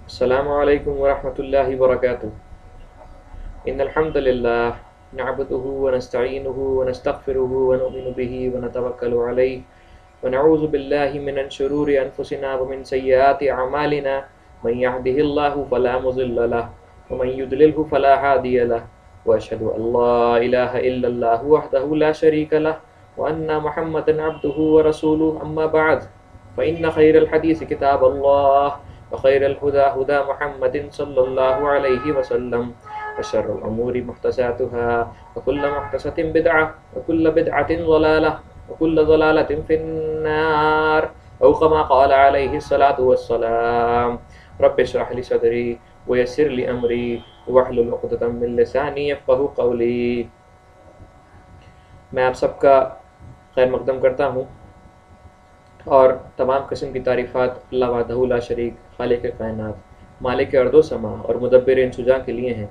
السلام علیکم ورحمۃ اللہ وبرکاتہ۔ ان الحمد للہ نعبده ونستعینه ونستغفره ونؤمن به ونتوکل علیہ ونعوذ باللہ من شرور انفسنا ومن سیئات اعمالنا من يهده الله فلا مضل له ومن يضلل فلا هادي له واشهد ان لا اله الا الله وحده لا شريك له وان محمدا عبده ورسوله اما بعد فان خير الحديث كتاب الله وخير الهدى هدى محمد صلى الله عليه وسلم وشر الأمور محدثاتها وكل محدثة بدعة وكل بدعة ضلالة وكل ضلالة في النار أو كما قال عليه الصلاة والسلام رب اشرح لي صدري ويسر لي أمري واحلل عقدة من لساني يفقهوا قولي۔ میں آپ سب کا خیر مقدم کرتا ہوں اور تمام قسم کی تعریفات اللہ وحدہ لا شریک، خالق کائنات، مالک ارض و سما اور مدبر انسجا کے لیے ہیں۔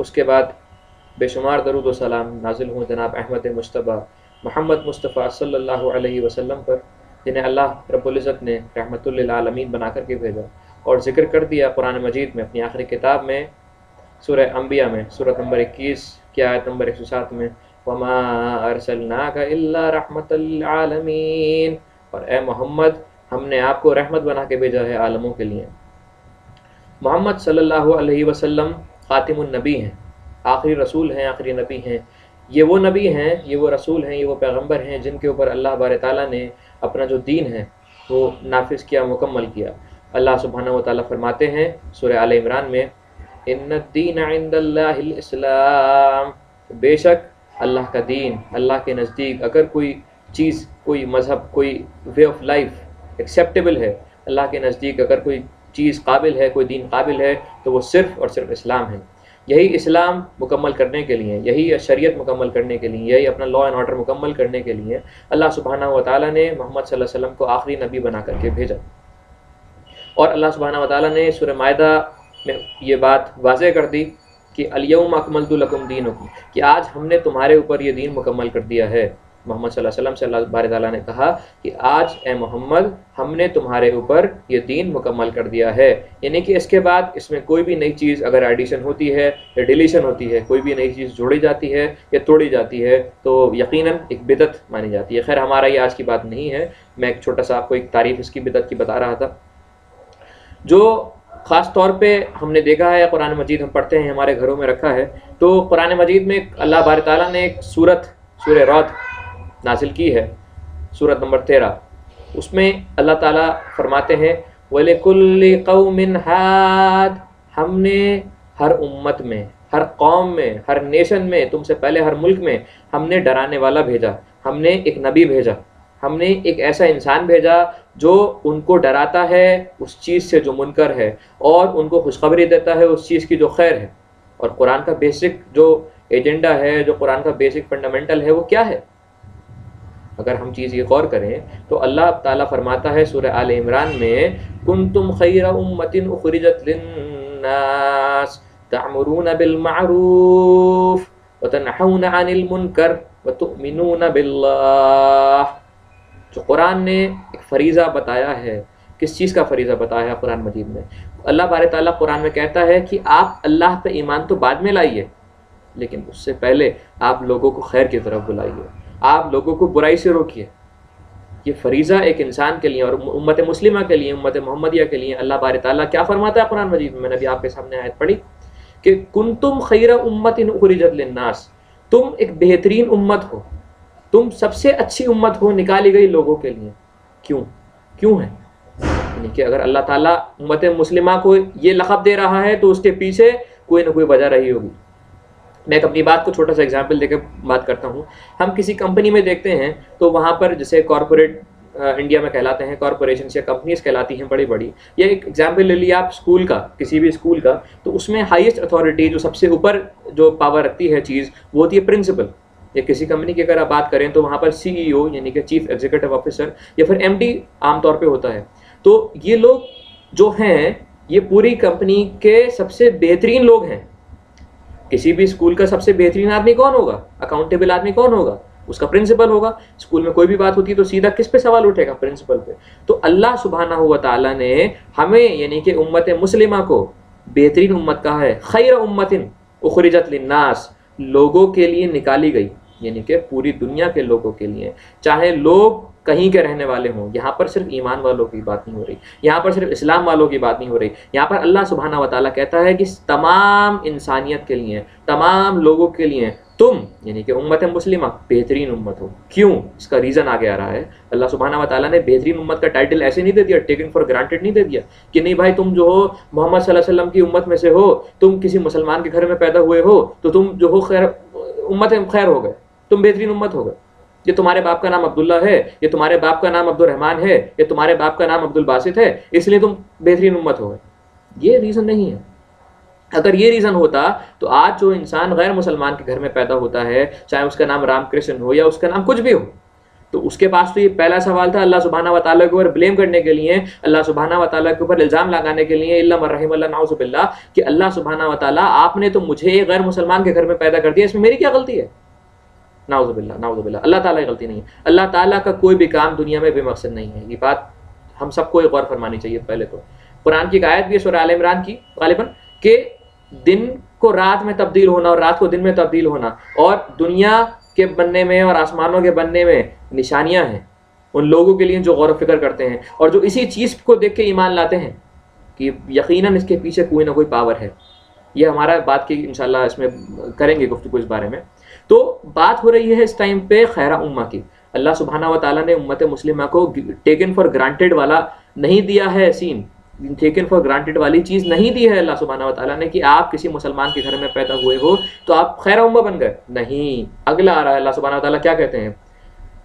اس کے بعد بے شمار درود و سلام نازل ہوں جناب احمد مجتبیٰ محمد مصطفیٰ صلی اللہ علیہ وسلم پر، جنہیں اللہ رب العزت نے رحمت للعالمین بنا کر کے بھیجا اور ذکر کر دیا قرآن مجید میں اپنی آخری کتاب میں سورہ انبیاء میں سورۃ نمبر 21 کی آیت نمبر 107 میں وما ارسلناک الا رحمت للعالمین، اور اے محمد ہم نے آپ کو رحمت بنا کے بھیجا ہے عالموں کے لیے۔ محمد صلی اللہ علیہ وسلم خاتم النبی ہیں، آخری رسول ہیں، آخری نبی ہیں۔ یہ وہ نبی ہیں، یہ وہ رسول ہیں، یہ وہ پیغمبر ہیں جن کے اوپر اللہ بارے تعالیٰ نے اپنا جو دین ہے وہ نافذ کیا، مکمل کیا۔ اللہ سبحانہ و تعالیٰ فرماتے ہیں سورہ آل عمران میں ان الدین عند اللہ الاسلام، بے شک اللہ کا دین، اللہ کے نزدیک اگر کوئی چیز، کوئی مذہب، کوئی وے آف لائف ایکسیپٹیبل ہے، اللہ کے نزدیک اگر کوئی چیز قابل ہے، کوئی دین قابل ہے تو وہ صرف اور صرف اسلام ہے۔ یہی اسلام مکمل کرنے کے لیے، یہی شریعت مکمل کرنے کے لیے، یہی اپنا لا اینڈ آرڈر مکمل کرنے کے لیے اللہ سبحانہ و تعالیٰ نے محمد صلی اللہ علیہ وسلم کو آخری نبی بنا کر کے بھیجا۔ اور اللہ سبحانہ و تعالیٰ نے سورہ مائدہ میں یہ بات واضح کر دی کہ الیوم اکملت لکم دینکم، کہ آج ہم نے تمہارے اوپر یہ دین مکمل کر دیا ہے۔ محمد صلی اللہ علیہ وسلم سے اللہ بارے تعالیٰ نے کہا کہ آج اے محمد ہم نے تمہارے اوپر یہ دین مکمل کر دیا ہے، یعنی کہ اس کے بعد اس میں کوئی بھی نئی چیز اگر ایڈیشن ہوتی ہے یا ڈیلیشن ہوتی ہے، کوئی بھی نئی چیز جوڑی جاتی ہے یا توڑی جاتی ہے تو یقیناً ایک بدعت مانی جاتی ہے۔ خیر ہمارا یہ آج کی بات نہیں ہے، میں ایک چھوٹا سا آپ کو ایک تعریف اس کی بدعت کی بتا رہا تھا۔ جو خاص طور پہ ہم نے دیکھا ہے، قرآن مجید ہم پڑھتے ہیں، ہمارے گھروں میں رکھا ہے، تو قرآن مجید میں اللہ بارے تعالیٰ نے ایک سورہ رعد نازل کی ہے، سورۃ نمبر 13۔ اس میں اللہ تعالیٰ فرماتے ہیں وَلِكُلِّ قَوْمٍ ہَادٍ، ہم نے ہر امت میں، ہر قوم میں، ہر نیشن میں، تم سے پہلے ہر ملک میں ہم نے ڈرانے والا بھیجا، ہم نے ایک نبی بھیجا، ہم نے ایک ایسا انسان بھیجا جو ان کو ڈراتا ہے اس چیز سے جو منکر ہے اور ان کو خوشخبری دیتا ہے اس چیز کی جو خیر ہے۔ اور قرآن کا بیسک جو ایجنڈا ہے، جو قرآن کا بیسک فنڈامنٹل ہے، وہ کیا ہے؟ اگر ہم چیز یہ غور کریں تو اللہ تعالیٰ فرماتا ہے سورہ آل عمران میں کنتم خیر امۃ اخرجت للناس تعمرون بالمعروف وتنہون عن المنکر وتؤمنون باللہ۔ جو قرآن نے ایک فریضہ بتایا ہے، کس چیز کا فریضہ بتایا ہے قرآن مجید میں؟ اللہ بارے تعالیٰ قرآن میں کہتا ہے کہ آپ اللہ پہ ایمان تو بعد میں لائیے، لیکن اس سے پہلے آپ لوگوں کو خیر کی طرف بلائیے، آپ لوگوں کو برائی سے روکیے۔ یہ فریضہ ایک انسان کے لیے اور امت مسلمہ کے لیے، امت محمدیہ کے لیے اللہ بارے تعالیٰ کیا فرماتا ہے قرآن مجید میں؟ نے ابھی آپ کے سامنے آیت پڑھی کہ کنتم خیر امۃ اخرجت للناس، تم ایک بہترین امت ہو، تم سب سے اچھی امت ہو نکالی گئی لوگوں کے لیے۔ کیوں ہے؟ یعنی کہ اگر اللہ تعالیٰ امت مسلمہ کو یہ لقب دے رہا ہے تو اس کے پیچھے کوئی نہ کوئی وجہ رہی ہوگی۔ میں ایک اپنی بات کو چھوٹا سا ایگزامپل دے کے بات کرتا ہوں۔ ہم کسی کمپنی میں دیکھتے ہیں تو وہاں پر جیسے کارپوریٹ انڈیا میں کہلاتے ہیں، کارپوریشنز یا کمپنیز کہلاتی ہیں بڑی بڑی، یا ایک ایگزامپل لے لیا آپ اسکول کا، کسی بھی اسکول کا، تو اس میں ہائیسٹ اتھارٹی جو سب سے اوپر جو پاور رکھتی ہے چیز وہ ہوتی ہے پرنسپل۔ یا کسی کمپنی کی اگر آپ بات کریں تو وہاں پر سی ای او یعنی کہ چیف ایگزیکٹو آفیسر یا پھر ایم ڈی عام طور پہ ہوتا ہے۔ تو یہ لوگ جو ہیں یہ پوری کمپنی کے سب سے بہترین لوگ ہیں۔ کسی بھی اسکول کا سب سے بہترین آدمی کون ہوگا؟ اکاؤنٹیبل آدمی کون ہوگا؟ اس کا پرنسپل ہوگا. اسکول میں کوئی بھی بات ہوتی ہے تو سیدھا کس پہ سوال اٹھے گا؟ پرنسپل پہ. تو اللہ سبحانہ و تعالیٰ نے ہمیں یعنی کہ امت مسلمہ کو بہترین امت کہا ہے. خیر امت اخرجت للناس، لوگوں کے لیے نکالی گئی، یعنی کہ پوری دنیا کے لوگوں کے لیے، چاہے لوگ کہیں کے رہنے والے ہوں. یہاں پر صرف ایمان والوں کی بات نہیں ہو رہی، یہاں پر صرف اسلام والوں کی بات نہیں ہو رہی. یہاں پر اللہ سبحانہ و تعالیٰ کہتا ہے کہ تمام انسانیت کے لیے، تمام لوگوں کے لیے تم یعنی کہ امت مسلمہ بہترین امت ہو. کیوں؟ اس کا ریزن آگے آ رہا ہے. اللہ سبحانہ و تعالیٰ نے بہترین امت کا ٹائٹل ایسے نہیں دے دیا، ٹیکن فار گرانٹیڈ نہیں دے دیا کہ نہیں بھائی تم جو ہو محمد صلی اللہ علیہ وسلم کی امت میں سے ہو، تم کسی مسلمان کے گھر میں پیدا ہوئے ہو تو تم جو ہو خیر امت خیر ہو گئے، تم بہترین امت ہو گئے. یہ تمہارے باپ کا نام عبداللہ ہے، یہ تمہارے باپ کا نام عبد الرحمن ہے، یہ تمہارے باپ کا نام عبد الباسط ہے، اس لیے تم بہترین امت ہو گئے. یہ ریزن نہیں ہے. اگر یہ ریزن ہوتا تو آج جو انسان غیر مسلمان کے گھر میں پیدا ہوتا ہے، چاہے اس کا نام رام کرشن ہو یا اس کا نام کچھ بھی ہو، تو اس کے پاس تو یہ پہلا سوال تھا اللہ سبحانہ و تعالیٰ کے اوپر بلیم کرنے کے لیے، اللہ سبحانہ و تعالیٰ کے اوپر الزام لگانے کے لیے، الا من رحم اللہ نعوذ باللہ، کہ اللہ سبحانہ و تعالیٰ آپ نے تو مجھے غیر مسلمان کے گھر میں پیدا کر دیا، اس میں میری کیا غلطی ہے؟ نعوذ باللہ نعوذ باللہ. اللہ تعالیٰ کی غلطی نہیں ہے. اللہ تعالیٰ کا کوئی بھی کام دنیا میں بے مقصد نہیں ہے. یہ بات ہم سب کو غور فرمانی چاہیے. پہلے تو قرآن کی ایک آیت بھی ہے سورہ آل عمران کی غالباً کہ دن کو رات میں تبدیل ہونا اور رات کو دن میں تبدیل ہونا اور دنیا کے بننے میں اور آسمانوں کے بننے میں نشانیاں ہیں ان لوگوں کے لیے جو غور و فکر کرتے ہیں اور جو اسی چیز کو دیکھ کے ایمان لاتے ہیں کہ یقیناً اس کے پیچھے کوئی نہ کوئی پاور ہے. یہ ہمارا بات کی انشاءاللہ اس میں کریں گے گفتگو اس بارے میں. تو بات ہو رہی ہے اس ٹائم پہ خیرہ امہ کی. اللہ سبحانہ و تعالیٰ نے امت مسلمہ کو ٹیکن فار گرانٹیڈ والا نہیں دیا ہے سین، ٹیکن فار گرانٹیڈ والی چیز نہیں دی ہے اللہ سبحانہ و تعالیٰ نے کہ آپ کسی مسلمان کے گھر میں پیدا ہوئے ہو تو آپ خیرہ امہ بن گئے. نہیں، اگلا آ رہا ہے. اللہ سبحانہ و تعالیٰ کیا کہتے ہیں؟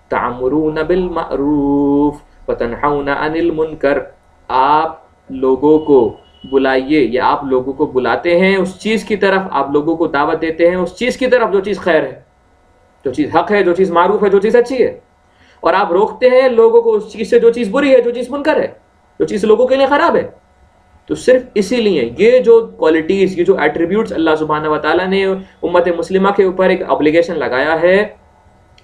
تَعْمُرُونَ بِالْمَعْرُوفِ وَتَنْحَوْنَ عَنِ الْمُنْكَرِ، آپ لوگوں کو بلائیے یا آپ لوگوں کو بلاتے ہیں اس چیز کی طرف، آپ لوگوں کو دعوت دیتے ہیں اس چیز کی طرف جو چیز خیر ہے، جو چیز حق ہے، جو چیز معروف ہے، جو چیز اچھی ہے، اور آپ روکتے ہیں لوگوں کو اس چیز سے جو چیز بری ہے، جو چیز منکر ہے، جو چیز لوگوں کے لیے خراب ہے. تو صرف اسی لیے یہ جو کوالٹیز، یہ جو ایٹریبیوٹس اللہ سبحانہ و تعالیٰ نے امت مسلمہ کے اوپر ایک ابلیگیشن لگایا ہے،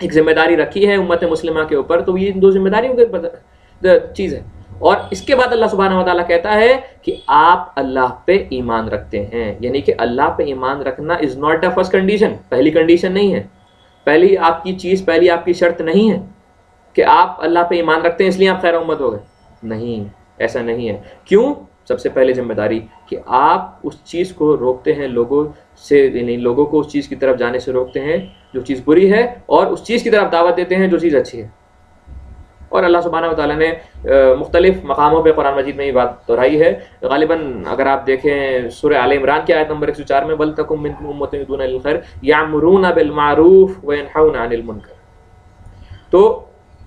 ایک ذمہ داری رکھی ہے امت مسلمہ کے اوپر، تو یہ دو ذمہ داریوں کی چیز ہے. اور اس کے بعد اللہ سبحانہ و تعالیٰ کہتا ہے کہ آپ اللہ پہ ایمان رکھتے ہیں. یعنی کہ اللہ پہ ایمان رکھنا is not a first condition, پہلی کنڈیشن نہیں ہے، پہلی آپ کی چیز، پہلی آپ کی شرط نہیں ہے کہ آپ اللہ پہ ایمان رکھتے ہیں اس لیے آپ خیر امت ہو گئے. نہیں، ایسا نہیں ہے. کیوں؟ سب سے پہلے ذمہ داری کہ آپ اس چیز کو روکتے ہیں لوگوں سے، یعنی لوگوں کو اس چیز کی طرف جانے سے روکتے ہیں جو چیز بری ہے اور اس چیز کی طرف دعوت دیتے ہیں جو چیز اچھی ہے. اور اللہ سبحانہ و تعالیٰ نے مختلف مقاموں پہ قرآن مجید میں یہ بات دہرائی ہے. غالباً اگر آپ دیکھیں سورہ آل عمران کی آیت نمبر 104 میں وَلْتَكُن مِّنكُمْ أُمَّةٌ يَدْعُونَ إِلَى الْخَيْرِ يَأْمُرُونَ بِالْمَعْرُوفِ وَيَنْهَوْنَ عَنِ الْمُنكَرِ. تو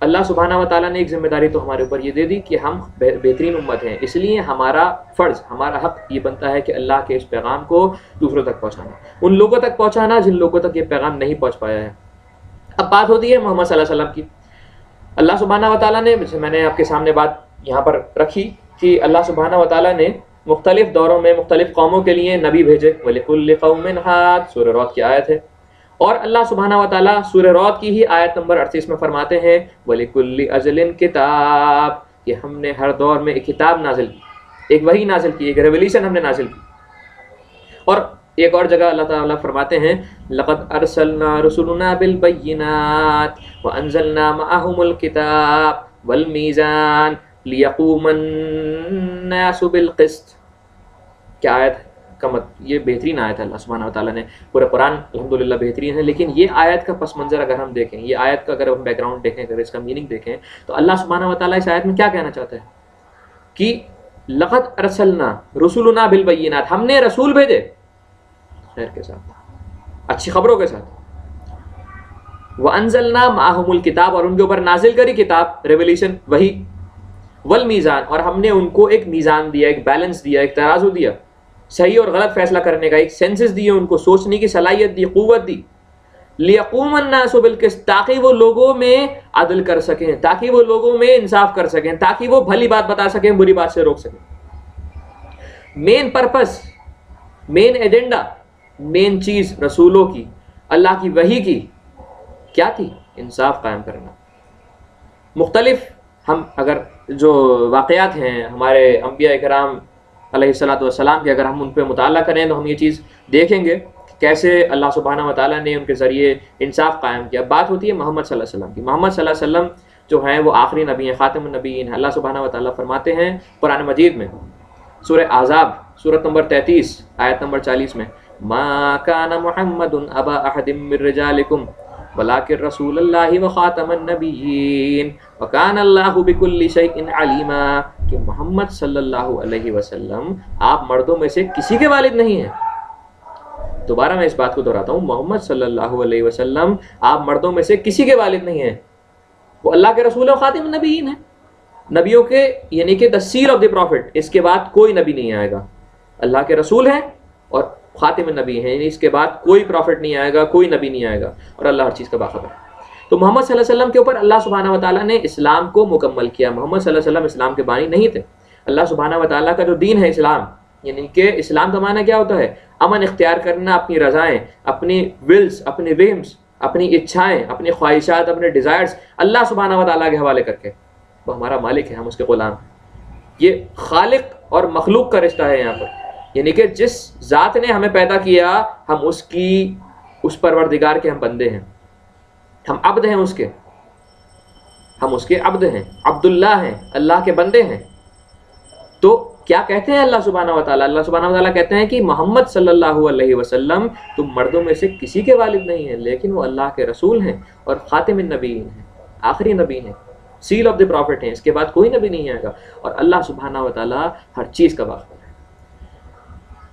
اللہ سبحانہ و تعالیٰ نے ایک ذمہ داری تو ہمارے اوپر یہ دے دی کہ ہم بہترین امت ہیں، اس لیے ہمارا فرض، ہمارا حق یہ بنتا ہے کہ اللہ کے اس پیغام کو دوسروں تک پہنچانا، ان لوگوں تک پہنچانا جن لوگوں تک یہ پیغام نہیں پہنچ پایا ہے. اب بات ہوتی ہے محمد صلی اللہ علیہ وسلم کی. اللہ سبحانہ و تعالیٰ نے، جیسے میں نے آپ کے سامنے بات یہاں پر رکھی کہ اللہ سبحانہ و تعالیٰ نے مختلف دوروں میں مختلف قوموں کے لیے نبی بھیجے. وَلِكُلِّ قَوْمٍ هَادٍ سورہ رعد کی آیت ہے. اور اللہ سبحانہ و تعالیٰ سورہ رعد کی ہی آیت نمبر 38 میں فرماتے ہیں وَلِكُلِّ أَجَلٍ کتاب، کہ ہم نے ہر دور میں ایک کتاب نازل کی، ایک وحی نازل کی، ایک ریولیشن ہم نے نازل کی. اور ایک اور جگہ اللہ تعالیٰ فرماتے ہیں لَقَدْ أَرْسَلْنَا رُسُلُنَا بِالْبَيِّنَاتِ وَأَنزَلْنَا مَعَهُمُ الْكِتَابَ وَالْمِيزَانَ لِيَقُومَ النَّاسُ بِالْقِسْطِ. کیا آیت کا یہ بہترین آیت ہے. اللہ سبحانہ و تعالیٰ نے پورا قرآن الحمدللہ بہترین ہے، لیکن یہ آیت کا پس منظر اگر ہم دیکھیں، یہ آیت کا اگر ہم بیک گراؤنڈ دیکھیں، اگر اس کا میننگ دیکھیں، تو اللہ سبحانہ و تعالیٰ اس آیت میں کیا کہنا چاہتا ہے کہ لَقَدْ أَرْسَلْنَا رُسُلُنَا بِالْبَيِّنَاتِ، ہم نے رسول بھیجے خیر کے ساتھ، اچھی خبروں کے ساتھ. وَأَنزَلْنَا مَعَهُمُ الْكِتَابَ، اور ان کے اوپر نازل کری کتاب، ریولیشن، وحی. وَالْمِيزَانَ، اور ہم نے ان کو ایک میزان دیا، ایک بیلنس دیا، ایک ترازو دیا، صحیح اور غلط فیصلہ کرنے کا ایک سینسز دیے، ان کو سوچنے کی صلاحیت دی، قوت دی. لِيَقُومَ النَّاسُ بِالْقِسْطِ، تاکہ وہ لوگوں میں عدل کر سکیں، تاکہ وہ لوگوں میں انصاف کر سکیں، تاکہ وہ بھلی بات بتا سکیں، بری بات سے روک سکیں. مین پرپس، مین ایجنڈا، مین چیز رسولوں کی، اللہ کی وحی کی کیا تھی؟ انصاف قائم کرنا. مختلف ہم اگر جو واقعات ہیں ہمارے انبیاء کرام علیہ الصلاۃ والسلام کے، اگر ہم ان پہ مطالعہ کریں تو ہم یہ چیز دیکھیں گے کیسے اللہ سبحانہ و تعالیٰ نے ان کے ذریعے انصاف قائم کیا. بات ہوتی ہے محمد صلی اللہ علیہ وسلم کی. محمد صلی اللہ علیہ وسلم جو ہیں وہ آخری نبی ہیں، خاتم النبیین ہیں. اللہ سبحانہ و تعالیٰ فرماتے ہیں قرآن مجید میں سورہ احزاب سورۃ نمبر 33 آیت نمبر 40 میں، ما کان محمد ابا احد من رجالکم ولکن رسول اللہ وخاتم النبیین وکان اللہ بکل شیء علیما، کہ محمد صلی اللہ علیہ وسلم آپ مردوں میں سے کسی کے والد نہیں ہیں. دوبارہ میں اس بات کو دہراتا ہوں، محمد صلی اللہ علیہ وسلم آپ مردوں میں سے کسی کے والد نہیں ہیں، وہ اللہ کے رسول و خاتم النبیین ہیں. نبیوں کے یعنی کہ دا سیل آف دی پروفٹ، اس کے بعد کوئی نبی نہیں آئے گا. اللہ کے رسول ہیں اور خاتم النبی ہیں، یعنی اس کے بعد کوئی پروفٹ نہیں آئے گا، کوئی نبی نہیں آئے گا، اور اللہ ہر چیز کا باخبر ہے. تو محمد صلی اللہ علیہ وسلم کے اوپر اللہ سبحانہ و تعالیٰ نے اسلام کو مکمل کیا. محمد صلی اللہ علیہ وسلم اسلام کے بانی نہیں تھے. اللہ سبحانہ و تعالیٰ کا جو دین ہے اسلام، یعنی کہ اسلام کا معنی کیا ہوتا ہے؟ امن اختیار کرنا، اپنی رضائیں، اپنی ولز، اپنے ویمز، اپنی اچھائیں، اپنی خواہشات، اپنے ڈیزائرز اللہ سبحانہ و تعالیٰ کے حوالے کر کے. وہ ہمارا مالک ہے، ہم اس کے غلام ہیں. یہ خالق اور مخلوق کا رشتہ ہے یہاں پر، یعنی کہ جس ذات نے ہمیں پیدا کیا ہم اس پروردگار کے ہم بندے ہیں، ہم عبد ہیں اس کے، ہم اس کے عبد ہیں، عبداللہ ہیں، اللہ کے بندے ہیں. تو کیا کہتے ہیں اللہ سبحانہ و تعالیٰ؟ اللہ سبحانہ و تعالیٰ کہتے ہیں کہ محمد صلی اللہ علیہ وسلم تم مردوں میں سے کسی کے والد نہیں ہیں، لیکن وہ اللہ کے رسول ہیں اور خاتم النبیین ہیں، آخری نبی ہیں، سیل آف دی پروفٹ ہیں. اس کے بعد کوئی نبی نہیں آئے گا، اور اللہ سبحانہ و تعالیٰ ہر چیز کا باخبر ہے.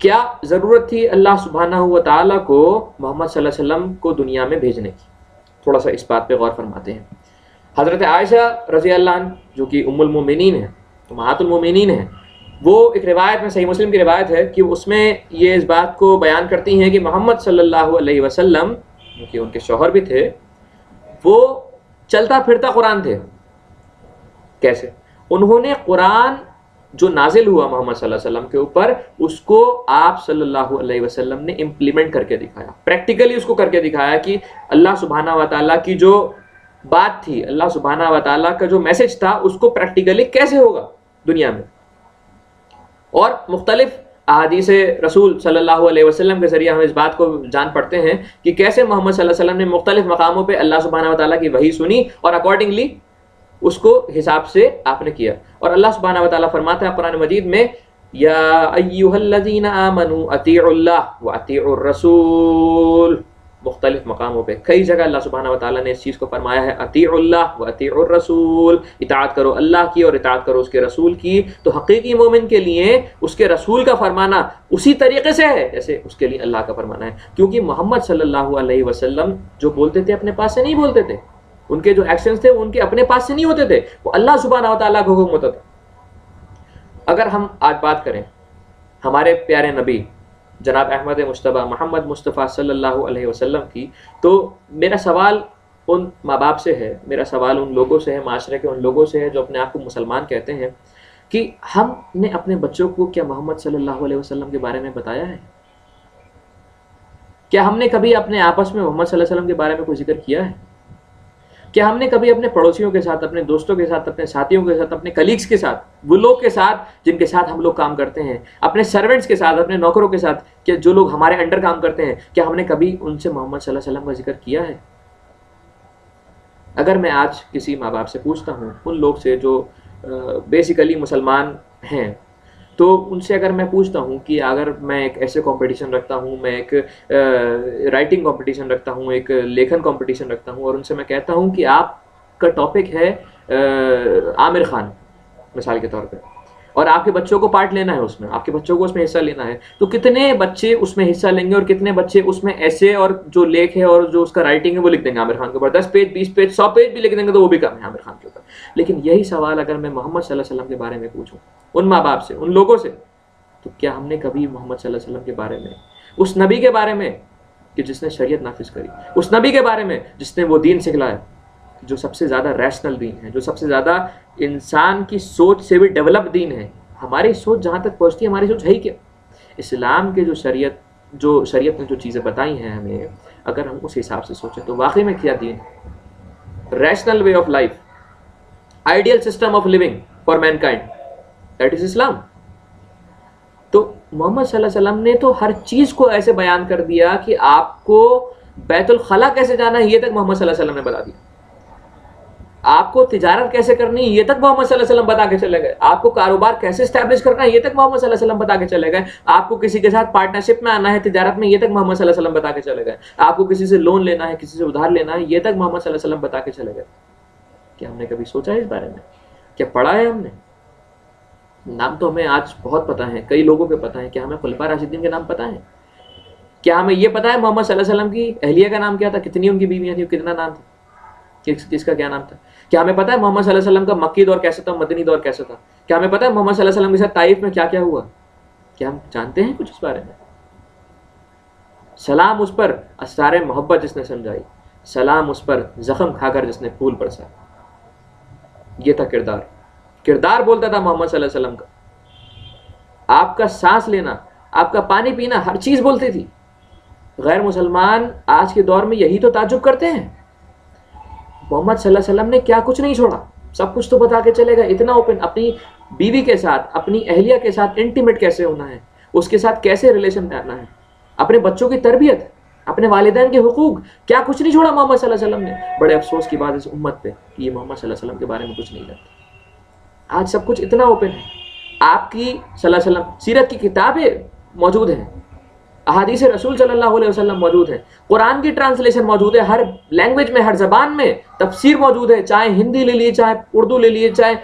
کیا ضرورت تھی اللہ سبحانہ و تعالیٰ کو محمد صلی اللہ علیہ وسلم کو دنیا میں بھیجنے کی؟ تھوڑا سا اس بات پہ غور فرماتے ہیں. حضرت عائشہ رضی اللہ عنہ جو کہ ام المومنین ہیں، امہات المومنین ہیں، وہ ایک روایت میں، صحیح مسلم کی روایت ہے کہ اس میں یہ اس بات کو بیان کرتی ہیں کہ محمد صلی اللہ علیہ وسلم جو کہ ان کے شوہر بھی تھے، وہ چلتا پھرتا قرآن تھے. کیسے؟ انہوں نے قرآن جو نازل ہوا محمد صلی اللہ علیہ وسلم کے اوپر، اس کو آپ صلی اللہ علیہ وسلم نے امپلیمنٹ کر کے دکھایا، پریکٹیکلی اس کو کر کے دکھایا کہ اللہ سبحانہ و تعالیٰ کی جو بات تھی، اللہ سبحانہ و تعالیٰ کا جو میسج تھا، اس کو پریکٹیکلی کیسے ہوگا دنیا میں. اور مختلف احادیث رسول صلی اللہ علیہ وسلم کے ذریعے ہم اس بات کو جان پڑتے ہیں کہ کیسے محمد صلی اللہ علیہ وسلم نے مختلف مقاموں پہ اللہ سبحانہ و تعالیٰ کی وحی سنی اور اکارڈنگلی اس کو حساب سے آپ نے کیا. اور اللہ سبحانہ و تعالیٰ فرماتا ہے قرآن مجید میں، یا ایھا الذین آمنوا اطیعوا اللہ واطیعوا الرسول. مختلف مقاموں پہ کئی جگہ اللہ سبحانہ و تعالیٰ نے اس چیز کو فرمایا ہے، اطیعوا اللہ واطیعوا الرسول، اطاعت کرو اللہ کی اور اطاعت کرو اس کے رسول کی. تو حقیقی مومن کے لیے اس کے رسول کا فرمانا اسی طریقے سے ہے جیسے اس کے لیے اللہ کا فرمانا ہے، کیونکہ محمد صلی اللہ علیہ وسلم جو بولتے تھے اپنے پاس سے نہیں بولتے تھے، ان کے جو ایکشنز تھے وہ ان کے اپنے پاس سے نہیں ہوتے تھے، وہ اللہ سبحانہ و تعالیٰ کا حکم ہوتا تھا. اگر ہم آج بات کریں ہمارے پیارے نبی جناب احمد مجتبیٰ محمد مصطفیٰ صلی اللہ علیہ وسلم کی، تو میرا سوال ان ماں باپ سے ہے، میرا سوال ان لوگوں سے ہے، معاشرے کے ان لوگوں سے ہے جو اپنے آپ کو مسلمان کہتے ہیں، کہ ہم نے اپنے بچوں کو کیا محمد صلی اللہ علیہ وسلم کے بارے میں بتایا ہے؟ کیا ہم نے کبھی اپنے آپس میں محمد صلی اللہ علیہ وسلم کے بارے میں کوئی ذکر کیا ہے؟ کیا ہم نے کبھی اپنے پڑوسیوں کے ساتھ، اپنے دوستوں کے ساتھ، اپنے ساتھیوں کے ساتھ، اپنے کلیگس کے ساتھ، وہ لوگ کے ساتھ جن کے ساتھ ہم لوگ کام کرتے ہیں، اپنے سرونٹس کے ساتھ، اپنے نوکروں کے ساتھ، کہ جو لوگ ہمارے انڈر کام کرتے ہیں، کیا ہم نے کبھی ان سے محمد صلی اللہ علیہ وسلم کا ذکر کیا ہے؟ اگر میں آج کسی ماں باپ سے پوچھتا ہوں، ان لوگ سے جو بیسیکلی مسلمان ہیں، تو ان سے اگر میں پوچھتا ہوں کہ اگر میں ایک ایسے کمپٹیشن رکھتا ہوں، میں ایک رائٹنگ کمپٹیشن رکھتا ہوں، ایک لیکھن کمپٹیشن رکھتا ہوں، اور ان سے میں کہتا ہوں کہ آپ کا ٹاپک ہے عامر خان مثال کے طور پہ، اور آپ کے بچوں کو پارٹ لینا ہے اس میں، آپ کے بچوں کو اس میں حصہ لینا ہے، تو کتنے بچے اس میں حصہ لیں گے اور کتنے بچے اس میں ایسے اور جو لیکھ ہے اور جو اس کا رائٹنگ ہے وہ لکھ دیں گے عامر خان کے اوپر؟ 10 پیج 20 پیج 100 پیج بھی لکھ دیں گے تو وہ بھی کم ہے عامر خان کے اوپر. لیکن یہی سوال اگر میں محمد صلی اللہ علیہ وسلم کے بارے میں پوچھوں ان ماں باپ سے، ان لوگوں سے، تو کیا ہم نے کبھی محمد صلی اللہ علیہ وسلم کے بارے میں، اس نبی کے بارے میں کہ جس نے شریعت نافذ کری، اس نبی کے بارے میں جس نے وہ دین سکھلایا جو سب سے زیادہ ریشنل دین ہے، جو سب سے زیادہ انسان کی سوچ سے بھی ڈیولپ دین ہے؟ ہماری سوچ جہاں تک پہنچتی ہے، ہماری سوچ ہے ہی کیا؟ اسلام کے جو شریعت نے جو چیزیں بتائی ہیں ہمیں، اگر ہم اس حساب سے سوچیں تو واقعی میں کیا دین ہے؟ rational way of life, ideal system of living for mankind, that is Islam. تو محمد صلی اللہ علیہ وسلم نے تو ہر چیز کو ایسے بیان کر دیا کہ آپ کو بیت الخلا کیسے جانا ہے یہ تک محمد صلی اللہ علیہ وسلم نے بتا دیا. آپ کو تجارت کیسے کرنی ہے یہ تک محمد صلی اللہ علیہ وسلم بتا کے چلے گئے. آپ کو کاروبار کیسے اسٹیبلش کرنا ہے یہ تک محمد صلی اللہ علیہ وسلم بتا کے چلے گئے. آپ کو کسی کے ساتھ پارٹنرشپ میں آنا ہے تجارت میں یہ تک محمد صلی اللہ علیہ وسلم بتا کے چلے گئے. آپ کو کسی سے لون لینا ہے, کسی سے ادھار لینا ہے, یہ تک محمد صلی اللہ علیہ وسلم بتا کے چلے گئے. کیا ہم نے کبھی سوچا ہے اس بارے میں؟ کیا پڑھا ہے ہم نے؟ نام تو ہمیں آج بہت پتہ ہیں, کئی لوگوں کے پتہ ہیں. کیا ہمیں خلفاء راشدین کے نام پتہ ہیں؟ کیا ہمیں یہ پتہ ہے محمد صلی اللہ علیہ وسلم کی اہلیہ کا نام کیا تھا, کتنی ان کی بیویاں تھیں, کتنا نام تھا, کس کا کیا نام تھا؟ کیا ہمیں پتہ ہے محمد صلی اللہ علیہ وسلم کا مکی دور کیسا تھا, مدنی دور کیسا تھا؟ کیا ہمیں پتہ ہے محمد صلی اللہ علیہ وسلم کے ساتھ طائف میں کیا کیا ہوا؟ کیا ہم جانتے ہیں کچھ اس بارے میں؟ سلام اس پر اسرار محبت جس نے سمجھائی, سلام اس پر زخم کھا کر جس نے پھول برسا. یہ تھا کردار بولتا تھا محمد صلی اللہ علیہ وسلم کا. آپ کا سانس لینا, آپ کا پانی پینا, ہر چیز بولتی تھی. غیر مسلمان آج کے دور میں یہی تو تعجب کرتے ہیں, محمد صلی اللہ علیہ وسلم نے کیا کچھ نہیں چھوڑا, سب کچھ تو بتا کے چلے گا. اتنا اوپن, اپنی بیوی کے ساتھ, اپنی اہلیہ کے ساتھ انٹیمیٹ کیسے ہونا ہے, اس کے ساتھ کیسے ریلیشن میں آنا ہے, اپنے بچوں کی تربیت, اپنے والدین کے حقوق, کیا کچھ نہیں چھوڑا محمد صلی اللہ علیہ وسلم نے. بڑے افسوس کی بات اس امت پہ کہ یہ محمد صلی اللہ علیہ وسلم کے بارے میں کچھ نہیں جانتا. آج سب کچھ اتنا اوپن ہے. آپ کی صلی اللہ علیہ وسلم سیرت کی کتابیں موجود ہیں, احادیث رسول صلی اللہ علیہ وسلم موجود ہے, قرآن کی ٹرانسلیشن موجود ہے, ہر لینگویج میں, ہر زبان میں تفسیر موجود ہے, چاہے ہندی لے لیے, چاہے اردو لے لیے, چاہے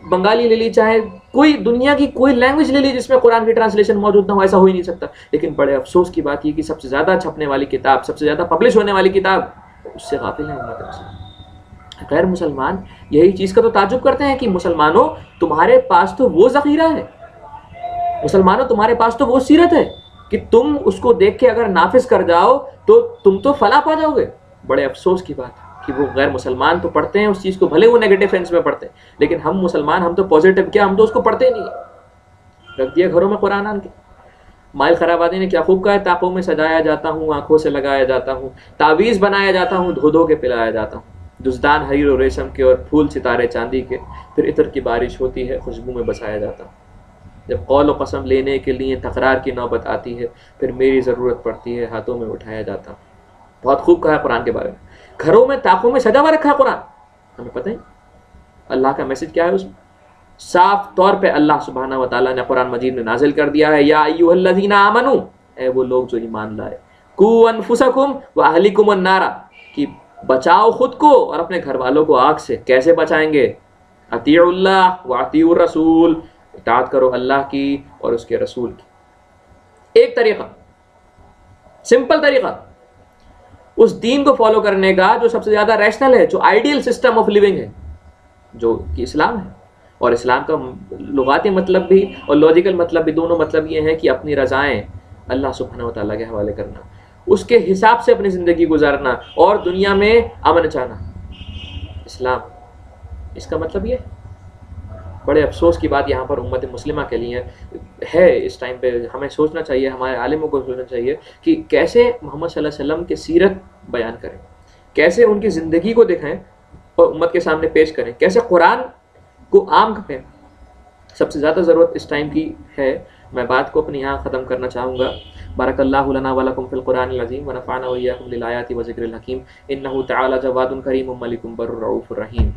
بنگالی لے لیے, چاہے کوئی دنیا کی کوئی لینگویج لے لیے جس میں قرآن کی ٹرانسلیشن موجود نہ ہو. ایسا ہو ہی نہیں سکتا. لیکن بڑے افسوس کی بات یہ کہ سب سے زیادہ چھپنے والی کتاب, سب سے زیادہ پبلش ہونے والی کتاب, اس سے غافل ہے امت مسلم. غیر مسلمان یہی چیز کا تو تعجب کرتے ہیں کہ مسلمانوں تمہارے پاس تو وہ ذخیرہ ہے, مسلمانوں تمہارے پاس تو وہ سیرت ہے کہ تم اس کو دیکھ کے اگر نافذ کر جاؤ تو تم تو فلاح پا جاؤ گے. بڑے افسوس کی بات ہے کہ وہ غیر مسلمان تو پڑھتے ہیں اس چیز کو, بھلے وہ نیگیٹو سینس میں پڑھتے ہیں, لیکن ہم مسلمان, ہم تو پازیٹیو, کیا ہم تو اس کو پڑھتے ہی نہیں. رکھ دیا گھروں میں قرآن آن کے. مائل خرابادی نے کیا خوب کہا ہے, طاقوں میں سجایا جاتا ہوں, آنکھوں سے لگایا جاتا ہوں, تعویذ بنایا جاتا ہوں, دھو دھو کے پلایا جاتا ہوں, دزدان حریر و ریشم کے اور پھول ستارے چاندی کے, پھر عطر کی بارش ہوتی ہے, خوشبو میں بسایا جاتا ہوں. جب قول و قسم لینے کے لیے تکرار کی نوبت آتی ہے, پھر میری ضرورت پڑتی ہے, ہاتھوں میں اٹھایا جاتا ہوں. بہت خوب کہا ہے قرآن کے بارے میں. گھروں میں طاقوں میں سجا ہوا رکھا ہے قرآن. ہمیں پتہ ہے اللہ کا میسج کیا ہے اس میں. صاف طور پہ اللہ سبحانہ و تعالیٰ نے قرآن مجید میں نازل کر دیا ہے, یا ایھا الذین آمنوا, اے وہ لوگ جو ایمان لائے, قوا انفسکم واہلیکم النار, کہ بچاؤ خود کو اور اپنے گھر والوں کو آگ سے. کیسے بچائیں گے؟ اطیعوا اللہ واطیعوا الرسول, اطاعت کرو اللہ کی اور اس کے رسول کی. ایک طریقہ, سمپل طریقہ اس دین کو فالو کرنے کا جو سب سے زیادہ ریشنل ہے, جو آئیڈیل سسٹم آف لیونگ ہے, جو کہ اسلام ہے. اور اسلام کا لغاتی مطلب بھی اور لاجیکل مطلب بھی, دونوں مطلب یہ ہے کہ اپنی رضائیں اللہ سبحانہ و تعالیٰ کے حوالے کرنا, اس کے حساب سے اپنی زندگی گزارنا اور دنیا میں امن چاہنا. اسلام اس کا مطلب یہ ہے. بڑے افسوس کی بات یہاں پر امت مسلمہ کے لیے ہے. اس ٹائم پہ ہمیں سوچنا چاہیے, ہمارے عالموں کو سوچنا چاہیے کہ کیسے محمد صلی اللہ علیہ وسلم کی سیرت بیان کریں, کیسے ان کی زندگی کو دکھائیں اور امت کے سامنے پیش کریں, کیسے قرآن کو عام کریں. سب سے زیادہ ضرورت اس ٹائم کی ہے. میں بات کو اپنی یہاں ختم کرنا چاہوں گا. بارک اللہ لنا ولکم فی القرآن العظیم ونفعنا وإیاکم بالآیات وذکر الحکیم. انہ تعالی جواد کریم ملک بر رؤوف رحیم.